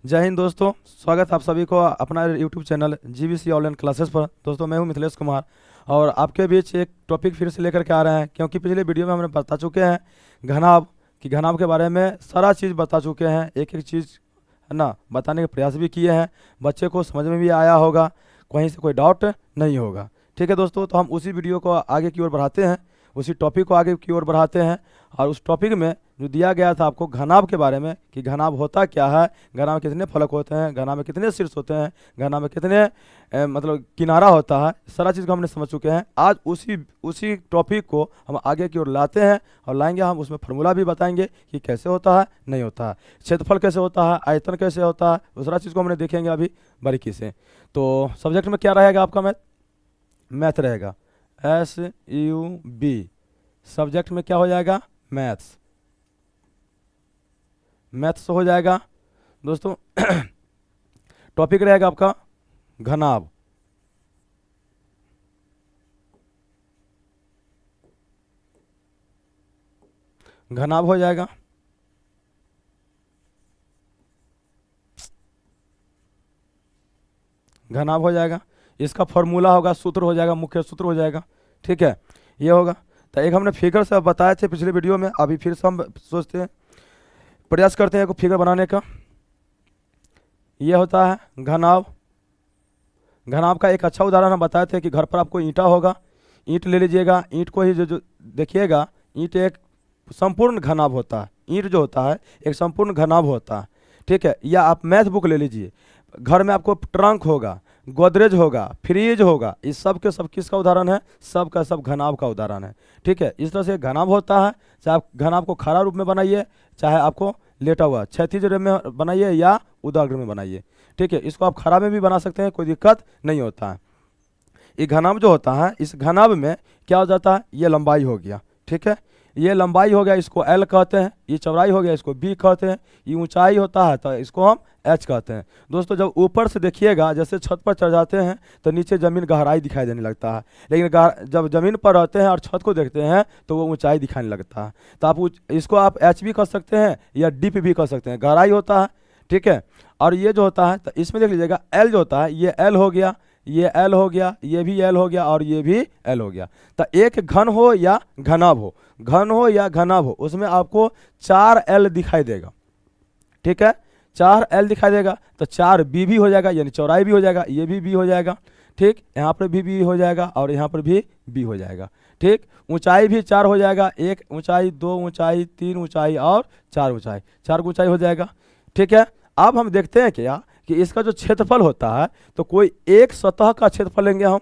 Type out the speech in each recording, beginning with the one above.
जय हिंद दोस्तों। स्वागत है आप सभी को अपना YouTube channel GVC online classes पर। दोस्तों मैं हूं मिथिलेश कुमार और आपके बीच एक टॉपिक फिर से लेकर के आ रहे हैं, क्योंकि पिछले वीडियो में हमने बता चुके हैं घनाभ कि घनाभ के बारे में सारा चीज़ बता चुके हैं। एक एक चीज़ है ना बताने का प्रयास भी किए हैं, बच्चे को समझ में भी आया होगा, कहीं से कोई डाउट नहीं होगा। ठीक है दोस्तों, तो हम उसी वीडियो को आगे की ओर बढ़ाते हैं, उसी टॉपिक को आगे की ओर बढ़ाते हैं। और उस टॉपिक में जो दिया गया था आपको घनाभ के बारे में कि घनाभ होता क्या है, घनाभ में कितने फलक होते हैं, घनाभ में कितने शीर्ष होते हैं, घनाभ में कितने मतलब किनारा होता है, सारा चीज़ को हमने समझ चुके हैं। आज उसी टॉपिक को हम आगे की ओर लाते हैं और लाएंगे। हम उसमें फार्मूला भी बताएंगे कि कैसे होता है, नहीं होता है, क्षेत्रफल कैसे होता है, आयतन कैसे होता है, वो सारा चीज़ को हमने देखेंगे अभी बारीकी से। तो सब्जेक्ट में क्या रहेगा आपका? मैथ रहेगा, SUB। सब्जेक्ट में क्या हो जाएगा? मैथ्स। मैथ्स हो जाएगा दोस्तों। टॉपिक रहेगा आपका घनाभ। घनाभ हो जाएगा। घनाभ हो जाएगा। इसका फॉर्मूला होगा, सूत्र हो जाएगा, मुख्य सूत्र हो जाएगा। ठीक है, ये होगा। तो एक हमने फिगर से बताए थे पिछले वीडियो में, अभी फिर से हम सोचते हैं, प्रयास करते हैं फिगर बनाने का। ये होता है घनाभ। घनाभ का एक अच्छा उदाहरण हम बताए थे कि घर पर आपको ईंटा होगा, ईंट ले लीजिएगा, ईंट को ही जो देखिएगा, ईंट एक संपूर्ण घनाभ होता है। ईंट जो होता है एक संपूर्ण घनाभ होता है। ठीक है, या आप मैथ बुक ले लीजिए, घर में आपको ट्रंक होगा, गोदरेज होगा, फ्रिज होगा, इस सब के सब किसका उदाहरण है? सब का सब घनाभ का उदाहरण है। ठीक है, इस तरह से घनाभ होता है। चाहे आप घनाभ को खड़ा रूप में बनाइए, चाहे आपको लेटा हुआ क्षैतिज रूप में बनाइए या उदाग्र में बनाइए। ठीक है, इसको आप खड़ा में भी बना सकते हैं, कोई दिक्कत नहीं होता है। ये घनाभ जो होता है, इस घनाभ में क्या हो जाता है? ये लंबाई हो गया। ठीक है, ये लंबाई हो गया, इसको L कहते हैं। ये चौड़ाई हो गया, इसको B कहते हैं। ये ऊंचाई होता है तो इसको हम H कहते हैं। दोस्तों जब ऊपर से देखिएगा, जैसे छत पर चढ़ जाते हैं तो नीचे ज़मीन गहराई दिखाई देने लगता है, लेकिन जब ज़मीन पर रहते हैं और छत को देखते हैं तो वो ऊंचाई दिखाने लगता है। तो आप इसको आप H भी कह सकते हैं या डीप भी कह सकते हैं, गहराई होता है। ठीक है, और ये जो होता है तो इसमें देख लीजिएगा L जो होता है, ये L हो गया, ये L हो गया, ये भी L हो गया और ये भी L हो गया। तो एक घन हो या घनाभ हो, घन हो या घनाभ हो, उसमें आपको 4L दिखाई देगा। ठीक है, 4L दिखाई देगा तो 4B भी हो जाएगा, यानी चौड़ाई भी हो जाएगा, ये भी B हो जाएगा। ठीक, यहाँ पर भी B हो जाएगा और यहाँ पर भी B हो जाएगा। ठीक, ऊंचाई भी 4 हो जाएगा, 1 ऊंचाई, 2 ऊंचाई, 3 ऊंचाई और 4 ऊंचाई, 4 ऊंचाई हो जाएगा। ठीक है, अब हम देखते हैं क्या कि इसका जो क्षेत्रफल होता है, तो कोई एक सतह का क्षेत्रफल लेंगे हम,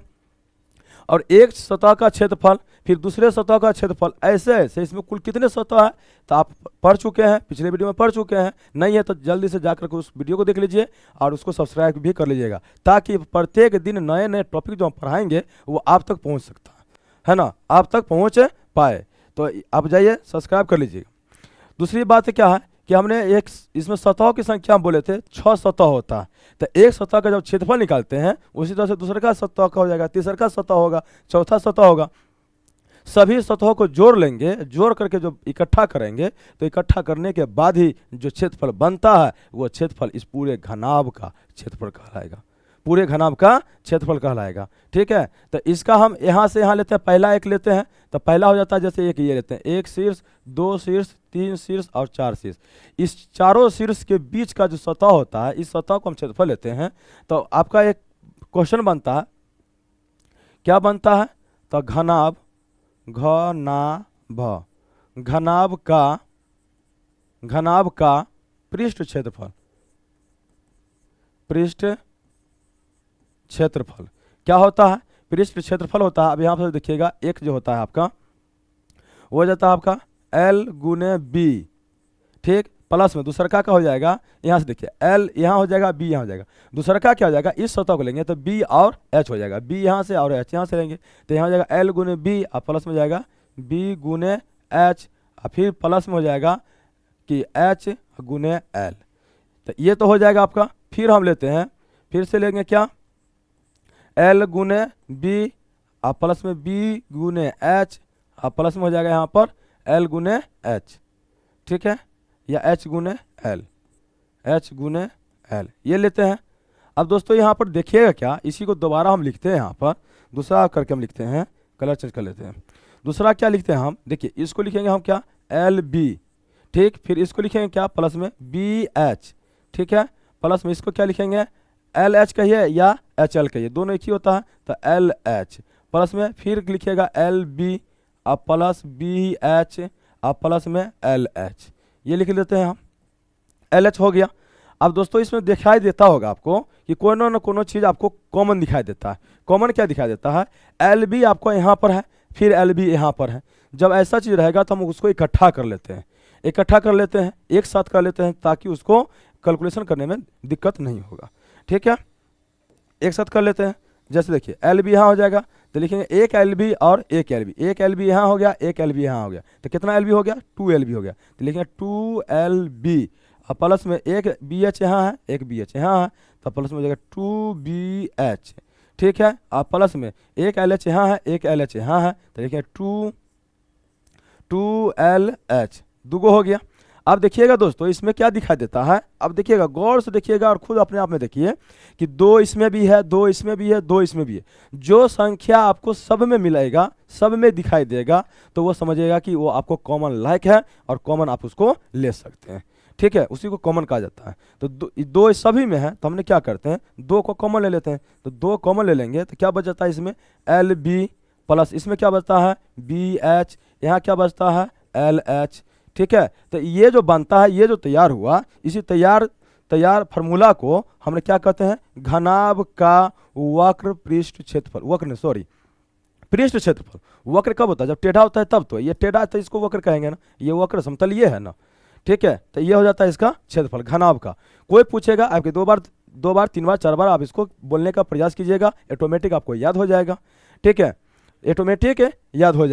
और एक सतह का क्षेत्रफल, फिर दूसरे सतह का क्षेत्रफल, ऐसे ऐसे इसमें कुल कितने सतह है तो आप पढ़ चुके हैं, पिछले वीडियो में पढ़ चुके हैं। नहीं है तो जल्दी से जाकर के उस वीडियो को देख लीजिए और उसको सब्सक्राइब भी कर लीजिएगा, ताकि प्रत्येक दिन नए नए टॉपिक जो हम पढ़ाएंगे वो आप तक पहुँच सकता है ना, आप तक पहुँच पाए। तो आप जाइए सब्सक्राइब कर लीजिएगा। दूसरी बात क्या है कि हमने एक इसमें सतहों की संख्या हम बोले थे 6 सतह होता है। तो एक सतह का जब क्षेत्रफल निकालते हैं, उसी तरह से दूसरे का सतह का हो जाएगा, तीसरा का सतह होगा, चौथा सतह होगा। सभी सतहों को जोड़ लेंगे, जोड़ करके जो इकट्ठा करेंगे तो इकट्ठा करने के बाद ही जो क्षेत्रफल बनता है वो क्षेत्रफल इस पूरे घनाभ का क्षेत्रफल कहलाएगा, पूरे घनाभ का क्षेत्रफल कहलाएगा। ठीक है, तो इसका हम यहाँ से यहाँ लेते हैं, पहला एक लेते हैं तो पहला हो जाता है, जैसे एक ये लेते हैं, एक शीर्ष, 2 शीर्ष, 3 शीर्ष और 4 शीर्ष। इस चारों शीर्ष के बीच का जो सतह होता है, इस सतह को हम क्षेत्रफल लेते हैं। तो आपका एक क्वेश्चन बनता है, क्या बनता है? तो घनाभ, घनाभ का पृष्ठ क्षेत्रफल, पृष्ठ क्षेत्रफल क्या होता है? पृष्ठ क्षेत्रफल होता है। अब यहाँ पर देखिएगा, एक जो होता है आपका वो हो जाता है आपका L गुने B। ठीक, प्लस में दूसरा का हो जाएगा, यहाँ से देखिए L यहाँ हो जाएगा, B यहाँ हो जाएगा। दूसरा का क्या हो जाएगा? इस सतह को लेंगे तो B और H हो जाएगा, B यहाँ से और H यहाँ से लेंगे तो यहाँ हो जाएगा L गुने B और प्लस में हो जाएगा B गुने H और फिर प्लस में हो जाएगा कि H गुने L। तो ये तो हो जाएगा आपका। फिर हम लेते हैं, फिर से लेंगे क्या? L गुने B और प्लस में B गुने H और प्लस में हो जाएगा यहाँ पर L गुने H। ठीक है, या H गुने L, H गुने एल, ये लेते हैं। अब दोस्तों यहाँ पर देखिएगा क्या, इसी को दोबारा हम लिखते हैं, यहाँ पर दूसरा करके हम लिखते हैं, कलर चेंज कर लेते हैं। दूसरा क्या लिखते हैं हम, देखिए इसको लिखेंगे हम क्या, एल बी, ठीक, फिर इसको लिखेंगे क्या, प्लस में बी एच, ठीक है, प्लस में इसको क्या लिखेंगे, एल एच कहिए या एच एल कहिए, दोनों एक ही होता है, तो एल एच, प्लस में फिर लिखिएगा एल बी, अब प्लस बी एच, अब प्लस में एल एच, ये लिख लेते हैं हम, एल एच हो गया। अब दोस्तों इसमें दिखाई देता होगा आपको कि कोई ना कोनो चीज़ आपको कॉमन दिखाई देता है। कॉमन क्या दिखाई देता है, एल बी आपको यहाँ पर है, फिर एल बी यहाँ पर है। जब ऐसा चीज़ रहेगा तो हम उसको इकट्ठा कर लेते हैं, इकट्ठा कर लेते हैं, एक साथ कर लेते हैं, ताकि उसको कैलकुलेशन करने में दिक्कत नहीं होगा, ठीक है। एक साथ कर लेते हैं, जैसे देखिए एल बी यहाँ हो जाएगा, तो लिखेंगे एक एल बी और एक एल बी, एक एल बी यहाँ हो गया, एक एल बी यहाँ हो गया, तो कितना एल बी हो गया, 2 एल बी हो गया, तो लिखेंगे 2 एल बी, और प्लस में एक बी एच यहाँ है, एक बी एच यहाँ है, तो प्लस में हो जाएगा 2 बी एच, ठीक है। और प्लस में एक एल एच यहाँ है, एक एल एच यहाँ है, तो लिखेंगे 2 एल एच, दुगो हो गया। अब देखिएगा दोस्तों इसमें क्या दिखाई देता है, अब देखिएगा गौर से देखिएगा और खुद अपने आप में देखिए कि 2 इसमें भी है, 2 इसमें भी है, 2 इसमें भी है। जो संख्या आपको सब में मिलेगा, सब में दिखाई देगा, तो वो समझिएगा कि वो आपको कॉमन लायक है और कॉमन आप उसको ले सकते हैं, ठीक है, उसी को कॉमन कहा जाता है। तो दो सभी में है, तो हमने क्या करते हैं, 2 को कॉमन ले लेते हैं, तो 2 कॉमन ले लेंगे तो क्या बच जाता है इसमें, एल बी, प्लस इसमें क्या बचता है, बी एच, यहाँ क्या बचता है, एल एच, ठीक है। तो ये जो बनता है, ये जो तैयार हुआ, इसी तैयार फार्मूला को हमने क्या कहते हैं, घनाभ का वक्र पृष्ठ क्षेत्रफल, वक्र नहीं सॉरी पृष्ठ क्षेत्रफल। वक्र कब होता है, जब टेढ़ा होता है तब, तो ये टेढ़ा है तो इसको वक्र कहेंगे ना, ये वक्र समतल ये है ना, ठीक है। तो ये हो जाता है इसका क्षेत्रफल घनाभ का। कोई पूछेगा आपके 2 बार 3 बार 4 बार आप इसको बोलने का प्रयास कीजिएगा, ऑटोमेटिक आपको याद हो जाएगा, ठीक है, ऑटोमेटिक याद हो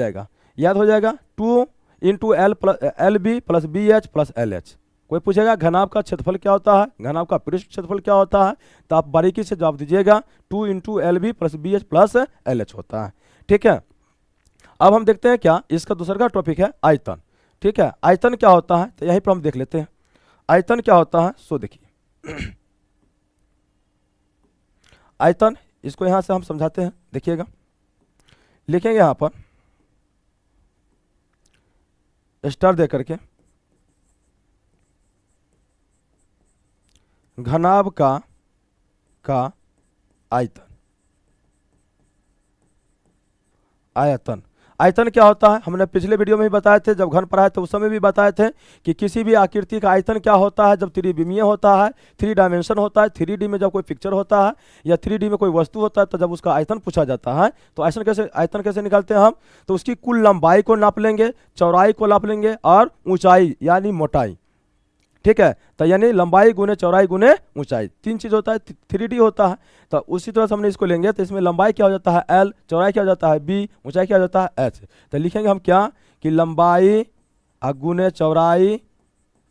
जाएगा, 2 into L B plus B H plus L H. कोई पूछेगा घनाभ का क्षेत्रफल क्या होता है, घनाभ का पृष्ठ क्षेत्रफल क्या होता है, तो आप बारीकी से जवाब दीजिएगा, 2 into L B plus B H plus L H होता है, ठीक है। अब हम देखते हैं क्या, इसका दूसरा का टॉपिक है आयतन, ठीक है। आयतन क्या होता है, तो यहीं पर हम देख लेते हैं आयतन क्या होता है। सो देखिए आयतन, इसको यहां से हम समझाते हैं, देखिएगा, लिखेंगे यहां पर स्टार दे करके, घनाभ का आयतन, आयतन, आयतन क्या होता है, हमने पिछले वीडियो में भी बताए थे, जब घन पढ़ाए थे उस समय भी बताए थे कि किसी भी आकृति का आयतन क्या होता है, जब त्रिविमीय होता है, 3 डायमेंशन होता है, 3D में जब कोई पिक्चर होता है या 3D में कोई वस्तु होता है, तो जब उसका आयतन पूछा जाता है, तो आयतन कैसे निकालते हैं हम, तो उसकी कुल लंबाई को नाप लेंगे, चौड़ाई को नाप लेंगे और ऊंचाई यानी मोटाई, ठीक है। तो यानी लंबाई गुने चौड़ाई गुने ऊंचाई, 3 चीज होता है, 3D होता है। तो उसी तरह से हमने इसको लेंगे, तो इसमें लंबाई क्या हो जाता है L, चौड़ाई क्या हो जाता है B, ऊंचाई क्या हो जाता है H। तो लिखेंगे हम क्या कि लंबाई गुने चौड़ाई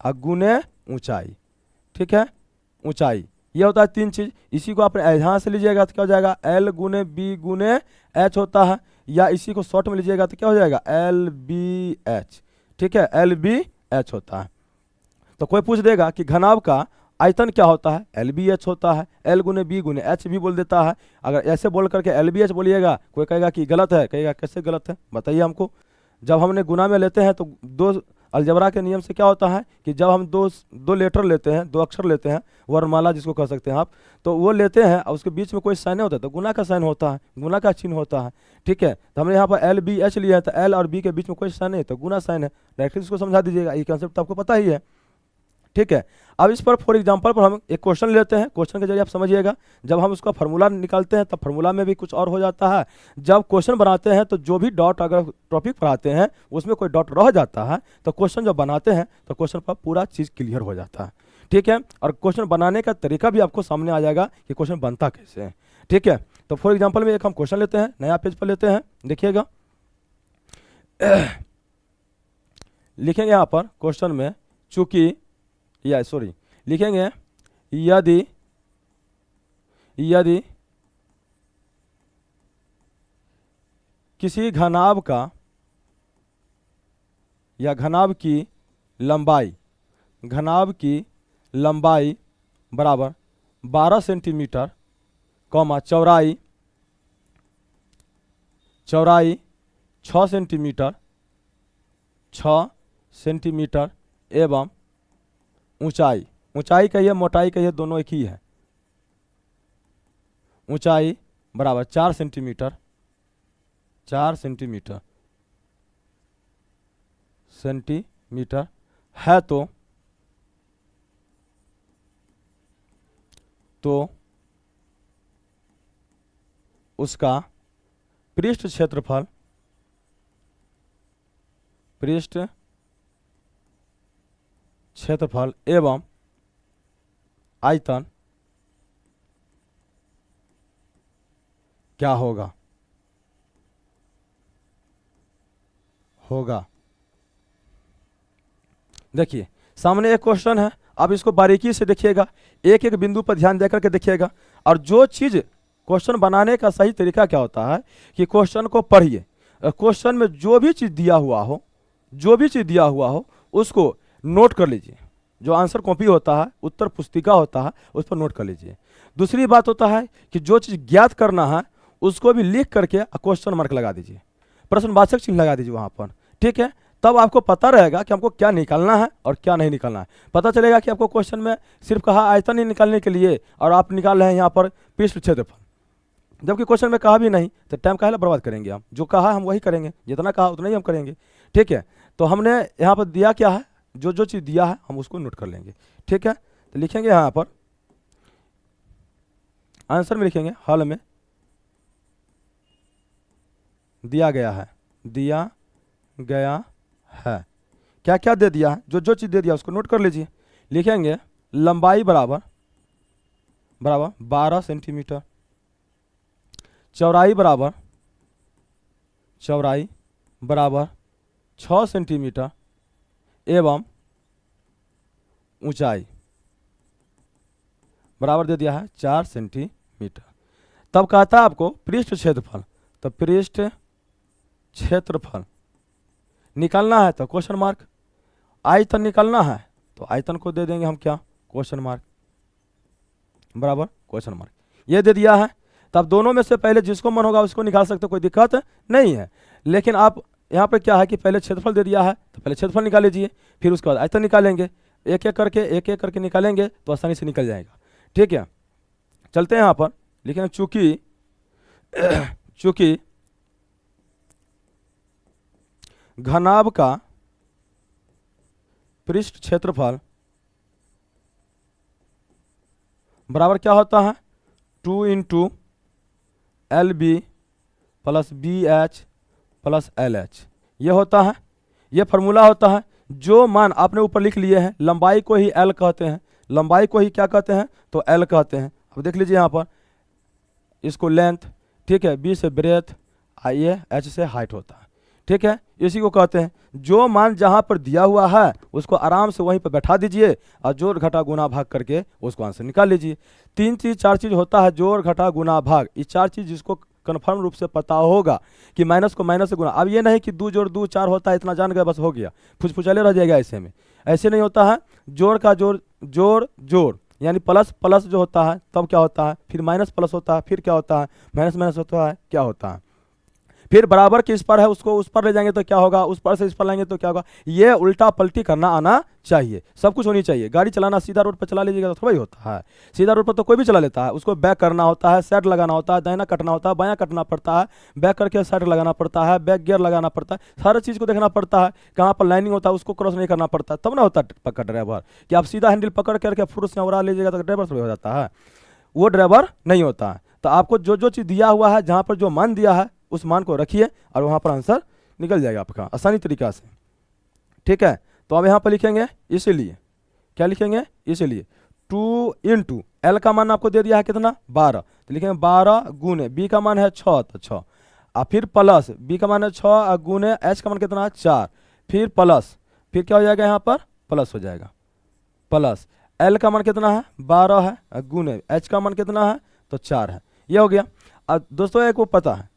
गुने ऊंचाई, ठीक है, ऊंचाई, ये होता है 3 चीज। इसी को आप यहाँ से लीजिएगा तो क्या हो जाएगा, L गुने B गुने H होता है, या इसी को शॉर्ट में लीजिएगा तो क्या हो जाएगा, LBH, ठीक है, LBH होता है। तो कोई पूछ देगा कि घनाभ का आयतन क्या होता है, LBH होता है, L गुने B गुने H भी बोल देता है। अगर ऐसे बोल करके LBH बोलिएगा, कोई कहेगा कि गलत है, कहेगा कैसे गलत है, बताइए हमको। जब हमने गुना में लेते हैं तो 2 अलजबरा के नियम से क्या होता है कि जब हम दो लेटर लेते हैं, 2 अक्षर लेते हैं, वर्णमाला जिसको कह सकते हैं आप, तो वो लेते हैं और उसके बीच में कोई साइन होता है, तो गुना का साइन होता है, गुना का चिन्ह होता है, ठीक है। तो हमने यहाँ पर LBH लिया है, तो L और B के बीच में कोई साइन नहीं, तो गुना साइन है, डायरेक्टली इसको समझा दीजिएगा, ये कंसेप्ट आपको पता ही है, ठीक है। अब इस पर फॉर एग्जांपल पर हम एक क्वेश्चन लेते हैं, क्वेश्चन के जरिए आप समझिएगा। जब हम उसका फार्मूला निकालते हैं तब फार्मूला में भी कुछ और हो जाता है, जब क्वेश्चन बनाते हैं तो जो भी डॉट अगर टॉपिक पढ़ाते हैं उसमें कोई डॉट रह जाता है, तो क्वेश्चन जब बनाते हैं तो क्वेश्चन पर पूरा चीज़ क्लियर हो जाता है, ठीक है। और क्वेश्चन बनाने का तरीका भी आपको सामने आ जाएगा कि क्वेश्चन बनता कैसे है, ठीक है। तो फॉर एग्जाम्पल में एक हम क्वेश्चन लेते हैं, नया पेज पर लेते हैं, देखिएगा, लिखेंगे यहाँ पर क्वेश्चन में, चूंकि लिखेंगे यदि किसी घनाभ का या घनाभ की लंबाई बराबर 12 सेंटीमीटर कॉमा चौड़ाई 6 सेंटीमीटर 6 सेंटीमीटर एवं ऊंचाई कहिए मोटाई कहिए दोनों एक ही है। ऊंचाई बराबर 4 सेंटीमीटर सेंटीमीटर है तो उसका पृष्ठ क्षेत्रफल एवं आयतन क्या होगा। देखिए सामने एक क्वेश्चन है, आप इसको बारीकी से देखिएगा, एक एक बिंदु पर ध्यान देकर के देखिएगा। और जो चीज़ क्वेश्चन बनाने का सही तरीका क्या होता है कि क्वेश्चन को पढ़िए, क्वेश्चन में जो भी चीज़ दिया हुआ हो उसको नोट कर लीजिए। जो आंसर कॉपी होता है, उत्तर पुस्तिका होता है, उस पर नोट कर लीजिए। दूसरी बात होता है कि जो चीज़ ज्ञात करना है उसको भी लिख करके क्वेश्चन मार्क लगा दीजिए, प्रश्नवाचक चिन्ह लगा दीजिए वहाँ पर, ठीक है। तब आपको पता रहेगा कि हमको क्या निकालना है और क्या नहीं निकालना है। पता चलेगा कि आपको क्वेश्चन में सिर्फ कहा आयतन ही निकालने के लिए और आप निकाल रहे हैं यहाँ पर पृष्ठ क्षेत्रफल, जबकि क्वेश्चन में कहा भी नहीं, तो टाइम काहे बर्बाद करेंगे हम। जो कहा हम वही करेंगे, जितना कहा उतना ही हम करेंगे, ठीक है। तो हमने यहाँ पर दिया क्या है, जो चीज़ दिया है हम उसको नोट कर लेंगे, ठीक है। तो लिखेंगे यहाँ पर आंसर में लिखेंगे हल में दिया गया है क्या क्या दे दिया है, जो चीज़ दे दिया उसको नोट कर लीजिए। लिखेंगे लंबाई बराबर 12 सेंटीमीटर, चौड़ाई बराबर 6 सेंटीमीटर एवं ऊंचाई बराबर दे दिया है 4 सेंटीमीटर। तब कहता है आपको पृष्ठ क्षेत्रफल, तो पृष्ठ क्षेत्रफल निकालना है तो क्वेश्चन मार्क, आयतन निकालना है तो आयतन को दे देंगे हम क्या, क्वेश्चन मार्क बराबर क्वेश्चन मार्क, ये दे दिया है। तब दोनों में से पहले जिसको मन होगा उसको निकाल सकते, कोई दिक्कत नहीं है। लेकिन आप यहाँ पे क्या है कि पहले क्षेत्रफल दे दिया है तो पहले क्षेत्रफल निकाल लीजिए, फिर उसके बाद आयतन निकालेंगे, एक एक करके निकालेंगे तो आसानी से निकल जाएगा, ठीक है। चलते हैं यहाँ पर, लिखेंगे चूंकि घनाभ का पृष्ठ क्षेत्रफल बराबर क्या होता है 2 × LB + BH + LH, ये होता है, ये फार्मूला होता है। जो मान आपने ऊपर लिख लिए हैं, लंबाई को ही L कहते हैं, लंबाई को ही क्या कहते हैं तो L कहते हैं। अब देख लीजिए यहाँ पर, इसको लेंथ, ठीक है, B से ब्रेथ, ये H से हाइट होता है, ठीक है। इसी को कहते हैं जो मान जहां पर दिया हुआ है उसको आराम से वहीं पर बैठा दीजिए और जोड़ घटा गुना भाग करके उसको आंसर निकाल लीजिए। 4 चीज होता है, जोड़ घटा गुना भाग, ये 4 चीज जिसको कन्फर्म रूप से पता होगा कि माइनस को माइनस से गुना। अब ये नहीं कि 2 जोड़ 2 4 होता है, इतना जान गए बस हो गया, फुचफुचले रह जाएगा। ऐसे में ऐसे नहीं होता है, जोड़ का जोड़ यानी प्लस प्लस जो होता है तब क्या होता है, फिर माइनस प्लस होता है, फिर क्या होता है माइनस माइनस होता है, क्या होता है, फिर बराबर के इस पर है उसको उस पर ले जाएंगे तो क्या होगा, उस पर से इस पर लाएंगे तो क्या होगा। ये उल्टा पलटी करना आना चाहिए, सब कुछ होनी चाहिए। गाड़ी चलाना सीधा रोड पर चला लीजिएगा तो थोड़ा ही होता है, सीधा रोड पर तो कोई भी चला लेता है, उसको बैक करना होता है, साइड लगाना होता है, दाहिना कटना होता है, बायां कटना पड़ता है, बैक करके साइड लगाना पड़ता है, बैक गियर लगाना पड़ता है, सारा चीज़ को देखना पड़ता है, कहाँ पर लाइनिंग होता है उसको क्रॉस नहीं करना पड़ता, तब ना होता है पकड़ ड्राइवर। कि आप सीधा हैंडल पकड़ करके फुर्स से उड़ा लीजिएगा तो ड्राइवर थोड़ी हो जाता है, वो ड्राइवर नहीं होता है। तो आपको जो चीज़ दिया हुआ है, जहाँ पर जो मान दिया है उस मान को रखिए और वहाँ पर आंसर निकल जाएगा आपका आसानी तरीका से, ठीक है। तो अब यहाँ पर लिखेंगे, इसीलिए क्या लिखेंगे, इसीलिए 2 × L का मान आपको दे दिया है कितना 12, तो लिखेंगे 12 गुने B का मान है 6 तो 6, और फिर प्लस B का मान है 6 गुने H का मान कितना है 4, फिर प्लस, फिर क्या हो जाएगा यहाँ पर प्लस हो जाएगा, प्लस L का मान कितना है 12 है गुने H का मान कितना है तो 4 है, ये हो गया। अब दोस्तों एक वो पता है,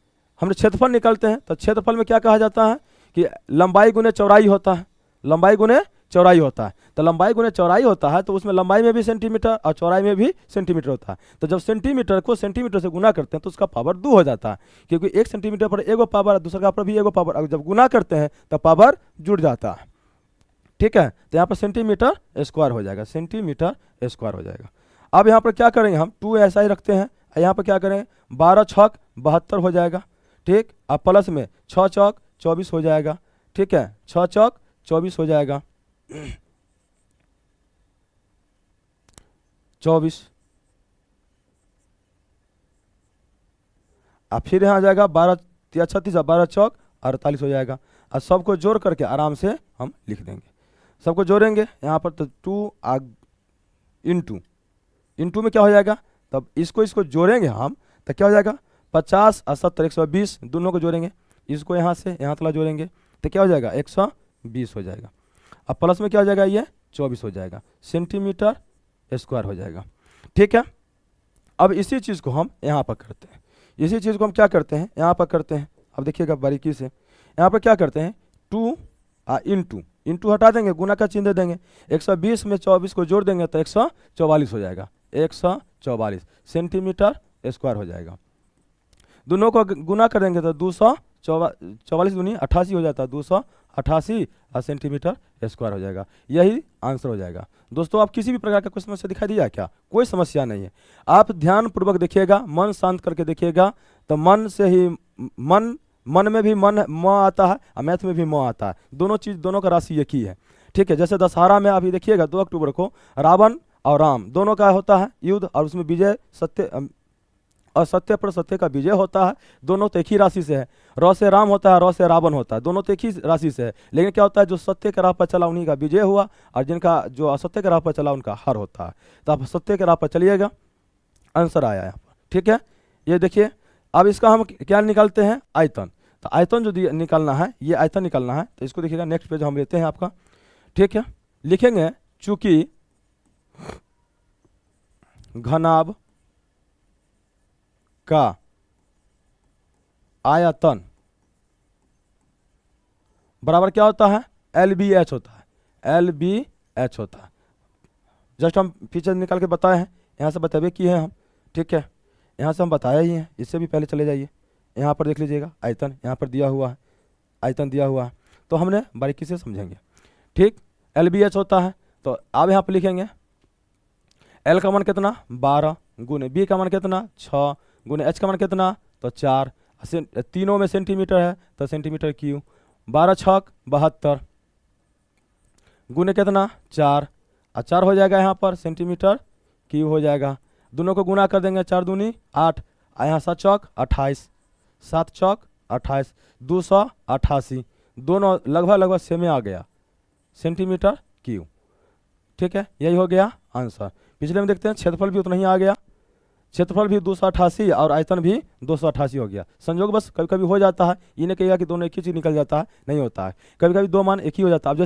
हमने क्षेत्रफल निकालते हैं तो क्षेत्रफल में क्या कहा जाता है कि लंबाई गुने चौड़ाई होता है, लंबाई गुने चौड़ाई होता है, तो लंबाई गुने चौड़ाई होता है, तो उसमें लंबाई में भी सेंटीमीटर और चौड़ाई में भी सेंटीमीटर होता है। तो जब सेंटीमीटर को सेंटीमीटर से गुना करते हैं तो उसका पावर 2 हो जाता है, क्योंकि 1 सेंटीमीटर पर एगो पावर, दूसरा का पर भी एगो पावर, अगर जब गुना करते हैं तो पावर जुड़ जाता है। ठीक है, तो यहाँ पर सेंटीमीटर स्क्वायर हो जाएगा, सेंटीमीटर स्क्वायर हो जाएगा। अब यहाँ पर क्या करेंगे हम, 2 ऐसा ही रखते हैं, यहाँ पर क्या करें, 12 छक 72 हो जाएगा। ठीक, अब प्लस में 6 चौक 24 हो जाएगा। ठीक है, 6 चौक 24 हो जाएगा, 24। अब फिर यहाँ आ जाएगा 12 या 36, 12 चौक 48 हो जाएगा। और सबको जोड़ करके आराम से हम लिख देंगे, सबको जोड़ेंगे यहाँ पर, तो 2 इंटू में क्या हो जाएगा, तब इसको जोड़ेंगे हम, तो क्या हो जाएगा, 50 और 70 120, दोनों को जोड़ेंगे, इसको यहाँ से यहाँ तक जोड़ेंगे तो क्या हो जाएगा, 120 हो जाएगा। अब प्लस में क्या हो जाएगा, ये 24 हो जाएगा, सेंटीमीटर स्क्वायर हो जाएगा। ठीक है, अब इसी चीज़ को हम यहाँ पर करते हैं, इसी चीज़ को हम क्या करते हैं, यहाँ पर करते हैं। अब देखिएगा बारीकी से, यहाँ पर क्या करते हैं, 2 इंटू हटा देंगे, गुना का चिन्ह दे देंगे, 120 में 24 को जोड़ देंगे तो 144 हो जाएगा, 144 सेंटीमीटर स्क्वायर हो जाएगा। दोनों को गुना कर देंगे तो 244 दूनी 88 हो जाता है, 288 सेंटीमीटर स्क्वायर हो जाएगा। यही आंसर हो जाएगा। दोस्तों, आप किसी भी प्रकार का कोई समस्या दिखाई दिया क्या, कोई समस्या नहीं है। आप ध्यान पूर्वक देखिएगा, मन शांत करके देखिएगा, तो मन से ही मन में भी म आता है और मैथ में भी म आता है, दोनों चीज़, दोनों का राशि एक ही है। ठीक है, जैसे दशहरा में अभी देखिएगा 2 अक्टूबर को रावण और राम दोनों का होता है युद्ध, और उसमें विजय सत्य और सत्य पर सत्य का विजय होता है। दोनों तो एक ही राशि से है, र से राम होता है, र से रावण होता है, दोनों तो एक ही राशि से है। लेकिन क्या होता है, जो सत्य के राह पर चला उन्हीं का विजय हुआ, और जिनका जो असत्य के राह पर चला उनका हार होता है। तो आप सत्य के राह पर चलिएगा, आंसर आया यहाँ पर। ठीक है, ये देखिए, अब इसका हम क्या निकालते हैं, आयतन। तो आयतन जो निकालना है, ये आयतन निकालना है, तो इसको देखिएगा, नेक्स्ट पेज हम लेते हैं आपका। ठीक है, लिखेंगे चूंकि घनाभ का आयतन बराबर क्या होता है, LBH होता है, LBH होता है। जस्ट हम फीचर निकाल के बताए हैं, यहाँ से बताए किए हैं हम। ठीक है, यहाँ से हम बताया ही हैं, इससे भी पहले चले जाइए, यहाँ पर देख लीजिएगा आयतन, यहाँ पर दिया हुआ है, आयतन दिया हुआ है, तो हमने बारीकी से समझेंगे। ठीक, LBH होता है, तो अब यहाँ पर लिखेंगे L का मान कितना, 12 गुने B का मान कितना, 6 गुने H का मान कितना, तो 4, तीनों में सेंटीमीटर है तो सेंटीमीटर क्यूब, 12 छक 72 गुने कितना, 4, और 4 हो जाएगा यहाँ पर सेंटीमीटर क्यूब हो जाएगा। दोनों को गुना कर देंगे, 4 दूनी 8, और यहाँ 7 चौक 28, 7 चौक 28, 288, दोनों लगभग सेम आ गया, सेंटीमीटर क्यूब। ठीक है, यही हो गया आंसर। पिछले में देखते हैं, क्षेत्रफल भी उतना ही आ गया, क्षेत्रफल भी 288 और आयतन भी 288 हो गया। संयोग बस कभी कभी हो जाता है, ये नहीं कहिएगा कि दोनों एक ही चीज़ निकल जाता है, नहीं होता है, कभी कभी दो मान एक ही हो जाता है। अब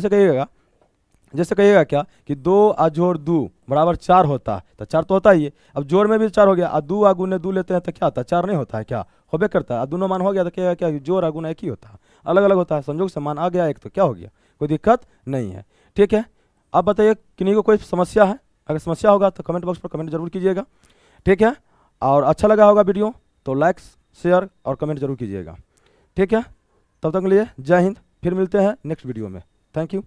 जैसे कहिएगा क्या कि 2 आ जोड़ 2 बराबर 4 होता है, तो 4 तो होता ही है। अब जोड़ में भी 4 हो गया, और 2 आ गुने 2 लेते हैं तो क्या होता है, 4 नहीं होता है, क्या होबे करता है। दोनों मान हो गया तो कहिएगा क्या, जोड़ आ गुना एक ही होता है, अलग अलग होता है। संयोग से मान आ गया एक, तो क्या हो गया, कोई दिक्कत नहीं है। ठीक है, अब बताइए किन्हीं को कोई समस्या है, अगर समस्या होगा तो कमेंट बॉक्स पर कमेंट जरूर कीजिएगा। ठीक है, और अच्छा लगा होगा वीडियो तो लाइक शेयर और कमेंट जरूर कीजिएगा। ठीक है, तब तक के लिए जय हिंद, फिर मिलते हैं नेक्स्ट वीडियो में। Thank you.